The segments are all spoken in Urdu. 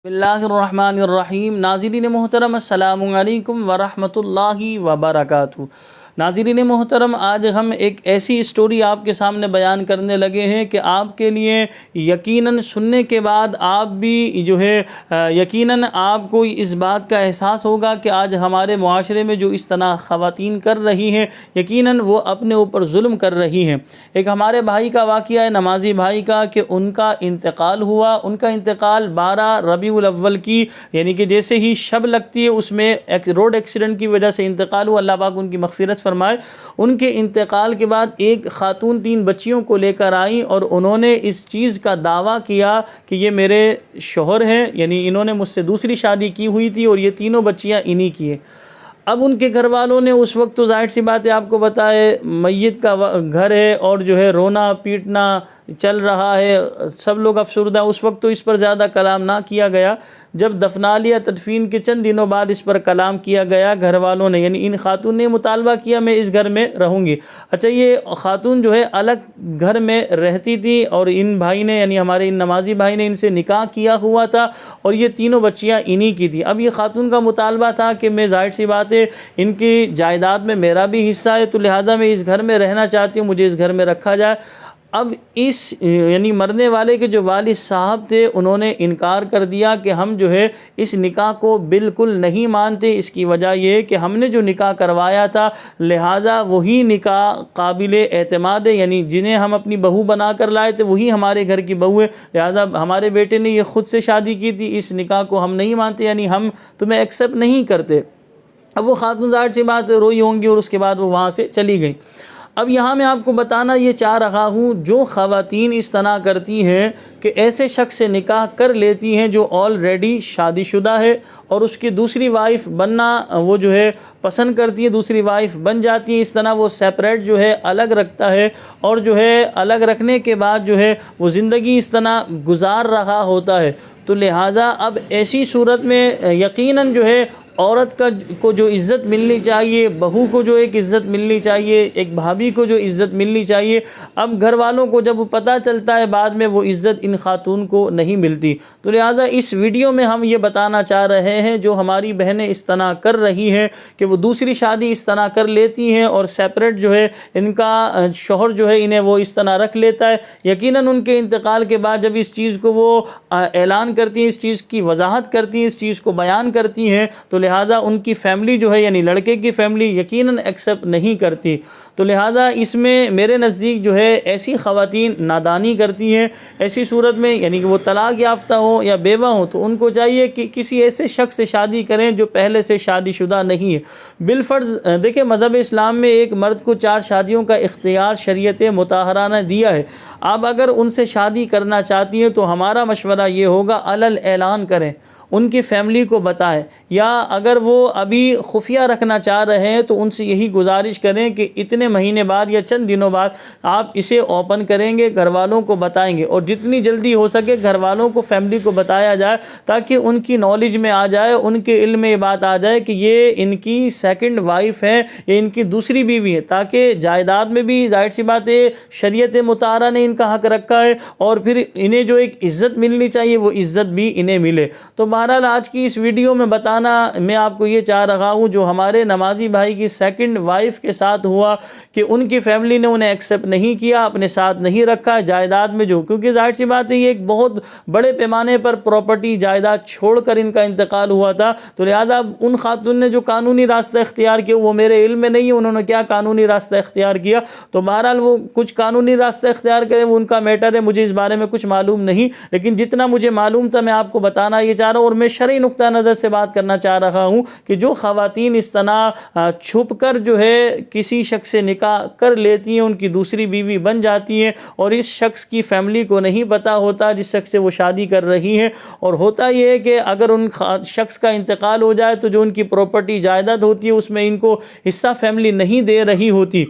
بسم اللہ الرحمن الرحیم۔ ناظرین محترم، السلام علیکم ورحمۃ اللہ وبرکاتہ۔ ناظرین محترم، آج ہم ایک ایسی اسٹوری آپ کے سامنے بیان کرنے لگے ہیں کہ آپ کے لیے یقیناً سننے کے بعد آپ بھی یقیناً آپ کو اس بات کا احساس ہوگا کہ آج ہمارے معاشرے میں جو اس طرح خواتین کر رہی ہیں، یقیناً وہ اپنے اوپر ظلم کر رہی ہیں۔ ایک ہمارے بھائی کا واقعہ ہے، نمازی بھائی کا، کہ ان کا انتقال ہوا۔ ان کا انتقال 12 ربیع الاول کی، یعنی کہ جیسے ہی شب لگتی ہے اس میں ایک روڈ ایکسیڈنٹ کی وجہ سے انتقال ہوا۔ اللہ پاک ان کی مغفرت فرمائے۔ ان کے انتقال کے بعد ایک خاتون 3 بچیوں کو لے کر آئیں اور انہوں نے اس چیز کا دعویٰ کیا کہ یہ میرے شوہر ہیں، یعنی انہوں نے مجھ سے دوسری شادی کی ہوئی تھی اور یہ تینوں بچیاں انہی کی ہیں۔ اب ان کے گھر والوں نے اس وقت تو ظاہر سی بات ہے آپ کو بتائے، میت کا گھر ہے اور رونا پیٹنا چل رہا ہے، سب لوگ افسردہ۔ اس وقت تو اس پر زیادہ کلام نہ کیا گیا۔ جب دفنا لیا، تدفین کے چند دنوں بعد اس پر کلام کیا گیا۔ گھر والوں نے، یعنی ان خاتون نے مطالبہ کیا میں اس گھر میں رہوں گی۔ اچھا، یہ خاتون الگ گھر میں رہتی تھی اور ان بھائی نے، یعنی ہمارے ان نمازی بھائی نے ان سے نکاح کیا ہوا تھا اور یہ تینوں بچیاں انہی کی تھی۔ اب یہ خاتون کا مطالبہ تھا کہ میں ظاہر سی بات ہے ان کی جائیداد میں میرا بھی حصہ ہے، تو لہذا میں اس گھر میں رہنا چاہتی ہوں، مجھے اس گھر میں رکھا جائے۔ اب یعنی مرنے والے کے جو والد صاحب تھے انہوں نے انکار کر دیا کہ ہم اس نکاح کو بالکل نہیں مانتے۔ اس کی وجہ یہ ہے کہ ہم نے جو نکاح کروایا تھا لہذا وہی نکاح قابل اعتماد ہے، یعنی جنہیں ہم اپنی بہو بنا کر لائے تھے وہی ہمارے گھر کی بہو ہے، لہذا ہمارے بیٹے نے یہ خود سے شادی کی تھی، اس نکاح کو ہم نہیں مانتے، یعنی ہم تمہیں ایکسیپٹ نہیں کرتے۔ اب وہ خاتون ظاہر سی بات روئی ہوں گی اور اس کے بعد وہ وہاں سے چلی گئیں۔ اب یہاں میں آپ کو بتانا یہ چاہ رہا ہوں، جو خواتین اس طرح کرتی ہیں کہ ایسے شخص سے نکاح کر لیتی ہیں جو آلریڈی شادی شدہ ہے اور اس کی دوسری وائف بننا وہ پسند کرتی ہے، دوسری وائف بن جاتی ہے، اس طرح وہ سیپریٹ الگ رکھتا ہے اور الگ رکھنے کے بعد وہ زندگی اس طرح گزار رہا ہوتا ہے۔ تو لہٰذا اب ایسی صورت میں یقیناً عورت کو جو عزت ملنی چاہیے، بہو کو جو ایک عزت ملنی چاہیے، ایک بھابھی کو جو عزت ملنی چاہیے، اب گھر والوں کو جب پتہ چلتا ہے بعد میں وہ عزت ان خاتون کو نہیں ملتی۔ تو لہٰذا اس ویڈیو میں ہم یہ بتانا چاہ رہے ہیں، جو ہماری بہنیں اس طرح کر رہی ہیں کہ وہ دوسری شادی اس طرح کر لیتی ہیں اور سیپریٹ ان کا شوہر انہیں وہ اس طرح رکھ لیتا ہے، یقیناً ان کے انتقال کے بعد جب اس چیز کو وہ اعلان کرتی ہیں، اس چیز کی وضاحت کرتی ہیں، اس چیز کو بیان کرتی ہیں، تو لہذا ان کی فیملی یعنی لڑکے کی فیملی یقیناً ایکسیپٹ نہیں کرتی۔ تو لہذا اس میں میرے نزدیک ایسی خواتین نادانی کرتی ہیں۔ ایسی صورت میں یعنی کہ وہ طلاق یافتہ ہوں یا بیوہ ہوں تو ان کو چاہیے کہ کسی ایسے شخص سے شادی کریں جو پہلے سے شادی شدہ نہیں ہے۔ بالفرض دیکھیں، مذہب اسلام میں ایک مرد کو 4 شادیوں کا اختیار شریعت مطہرہ نے دیا ہے۔ آپ اگر ان سے شادی کرنا چاہتی ہیں تو ہمارا مشورہ یہ ہوگا علل اعلان کریں، ان کی فیملی کو بتائیں، یا اگر وہ ابھی خفیہ رکھنا چاہ رہے ہیں تو ان سے یہی گزارش کریں کہ اتنے مہینے بعد یا چند دنوں بعد آپ اسے اوپن کریں گے، گھر والوں کو بتائیں گے، اور جتنی جلدی ہو سکے گھر والوں کو، فیملی کو بتایا جائے تاکہ ان کی نالج میں آ جائے، ان کے علم میں یہ بات آ جائے کہ یہ ان کی سیکنڈ وائف ہے، یہ ان کی دوسری بیوی ہے، تاکہ جائیداد میں بھی ظاہر سی بات ہے شریعت مطہرہ نے ان کا حق رکھا ہے اور پھر انہیں جو ایک عزت ملنی چاہیے وہ عزت بھی انہیں ملے۔ تو بہرحال آج کی اس ویڈیو میں بتانا میں آپ کو یہ چاہ رہا ہوں، جو ہمارے نمازی بھائی کی سیکنڈ وائف کے ساتھ ہوا کہ ان کی فیملی نے انہیں ایکسیپٹ نہیں کیا، اپنے ساتھ نہیں رکھا جائیداد میں، کیونکہ ظاہر سی بات ہے یہ ایک بہت بڑے پیمانے پر پراپرٹی جائیداد چھوڑ کر ان کا انتقال ہوا تھا۔ تو لہذا ان خاتون نے جو قانونی راستہ اختیار کیا وہ میرے علم میں نہیں ہے انہوں نے کیا قانونی راستہ اختیار کیا، تو بہرحال وہ کچھ قانونی راستہ اختیار کرے وہ ان کا میٹر ہے، مجھے اس بارے میں کچھ معلوم نہیں، لیکن جتنا مجھے معلوم تھا میں آپ کو بتانا یہ چاہ رہا ہوں، اور میں شرعی نقطہ نظر سے بات کرنا چاہ رہا ہوں کہ جو خواتین اس طرح چھپ کر کسی شخص سے نکاح کر لیتی ہیں، ان کی دوسری بیوی بن جاتی ہیں اور اس شخص کی فیملی کو نہیں پتہ ہوتا جس شخص سے وہ شادی کر رہی ہیں، اور ہوتا یہ ہے کہ اگر ان شخص کا انتقال ہو جائے تو جو ان کی پراپرٹی جائیداد ہوتی ہے اس میں ان کو حصہ فیملی نہیں دے رہی ہوتی،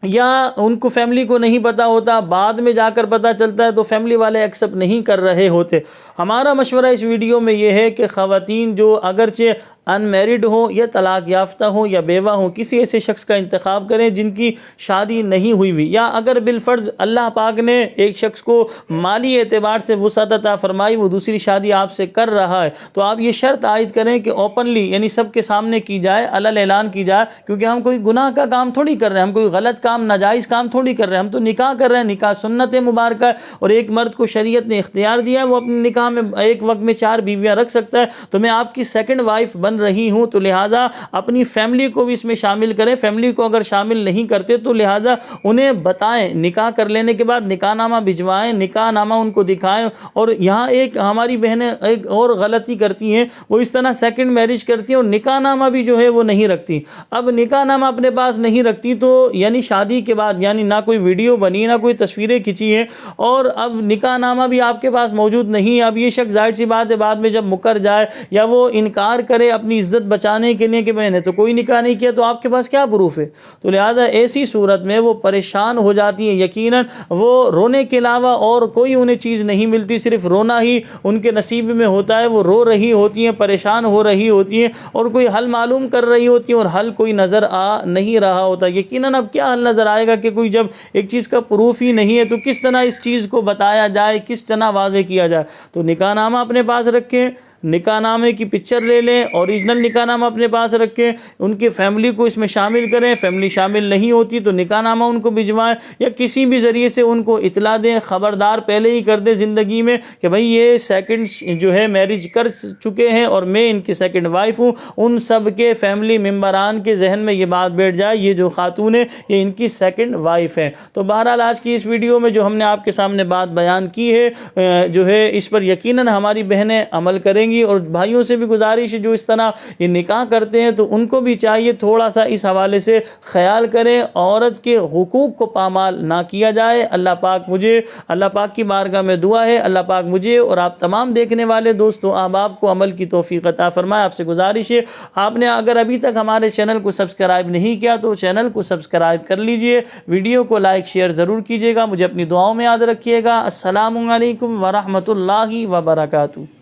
یا ان کو فیملی کو نہیں پتہ ہوتا، بعد میں جا کر پتہ چلتا ہے تو فیملی والے ایکسیپٹ نہیں کر رہے ہوتے۔ ہمارا مشورہ اس ویڈیو میں یہ ہے کہ خواتین جو اگرچہ ان میرڈ ہو یا طلاق یافتہ ہو یا بیوہ ہو، کسی ایسے شخص کا انتخاب کریں جن کی شادی نہیں ہوئی ہوئی، یا اگر بالفرض اللہ پاک نے ایک شخص کو مالی اعتبار سے وسعت عطا فرمائی، وہ دوسری شادی آپ سے کر رہا ہے، تو آپ یہ شرط عائد کریں کہ اوپنلی یعنی سب کے سامنے کی جائے، علل اعلان کی جائے، کیونکہ ہم کوئی گناہ کا کام تھوڑی کر رہے ہیں، ہم کوئی غلط کام ناجائز کام تھوڑی کر رہے ہیں، ہم تو نکاح کر رہے ہیں، نکاح سنت مبارکہ ہے، اور ایک مرد کو شریعت نے اختیار دیا ہے وہ اپنے نکاح میں ایک وقت میں 4 بیویاں رکھ سکتا ہے، تو میں آپ کی سیکنڈ وائف بن رہی ہوں، تو لہٰذا اپنی فیملی کو بھی اس میں شامل کریں، فیملی کو اگر شامل نہیں کرتے تو لہٰذا انہیں بتائیں، نکاح کر لینے کے بعد نکاح نامہ بھجوائیں، نکاح نامہ ان کو دکھائیں۔ اور یہاں ایک ہماری بہنیں ایک اور غلطی کرتی ہیں، وہ اس طرح سیکنڈ میرج کرتی ہیں اور نکاح نامہ بھی جو ہے وہ نہیں رکھتی۔ اب نکاح نامہ اپنے پاس نہیں رکھتی تو یعنی شادی کے بعد یعنی نہ کوئی ویڈیو بنی نہ کوئی تصویریں کھینچی ہیں، اور اب نکاح نامہ بھی آپ کے پاس موجود نہیں ہے۔ اب یہ شخص ظاہر سی بات ہے بعد میں جب مکر جائے یا وہ انکار کرے اپنی عزت بچانے کے لیے کہ میں نے تو کوئی نکاح نہیں کیا، تو آپ کے پاس کیا پروف ہے؟ تو لہٰذا ایسی صورت میں وہ پریشان ہو جاتی ہیں، یقیناً وہ رونے کے علاوہ اور کوئی انہیں چیز نہیں ملتی، صرف رونا ہی ان کے نصیب میں ہوتا ہے، وہ رو رہی ہوتی ہیں، پریشان ہو رہی ہوتی ہیں، اور کوئی حل معلوم کر رہی ہوتی ہیں اور حل کوئی نظر آ نہیں رہا ہوتا۔ یقیناً اب کیا حل نظر آئے گا کہ کوئی جب ایک چیز کا پروف ہی نہیں ہے تو کس طرح اس چیز کو بتایا جائے، کس طرح واضح کیا جائے؟ تو نکاح نامہ اپنے پاس رکھیں، نکاح نامے کی پکچر لے لیں، اوریجنل نکاح نامہ اپنے پاس رکھیں، ان کی فیملی کو اس میں شامل کریں، فیملی شامل نہیں ہوتی تو نکاح نامہ ان کو بھجوائیں یا کسی بھی ذریعے سے ان کو اطلاع دیں، خبردار پہلے ہی کر دیں زندگی میں کہ بھائی یہ سیکنڈ جو ہے میرج کر چکے ہیں اور میں ان کی سیکنڈ وائف ہوں، ان سب کے فیملی ممبران کے ذہن میں یہ بات بیٹھ جائے یہ جو خاتون ہے یہ ان کی سیکنڈ وائف ہے۔ تو بہرحال آج کی اس ویڈیو میں جو ہم نے آپ کے سامنے بات بیان کی ہے جو ہے اس پر یقیناً ہماری بہنیں عمل کریں گی، اور بھائیوں سے بھی گزارش ہے جو اس طرح یہ نکاح کرتے ہیں تو ان کو بھی چاہیے تھوڑا سا اس حوالے سے خیال کریں، عورت کے حقوق کو پامال نہ کیا جائے۔ اللہ پاک کی بارگاہ میں دعا ہے اللہ پاک مجھے اور آپ تمام دیکھنے والے دوستوں احباب کو عمل کی توفیق عطا فرمائے۔ آپ سے گزارش ہے آپ نے اگر ابھی تک ہمارے چینل کو سبسکرائب نہیں کیا تو چینل کو سبسکرائب کر لیجئے، ویڈیو کو لائک شیئر ضرور کیجیے گا، مجھے اپنی دعاؤں میں یاد رکھیے گا۔ السلام علیکم ورحمۃ اللہ وبرکاتہ۔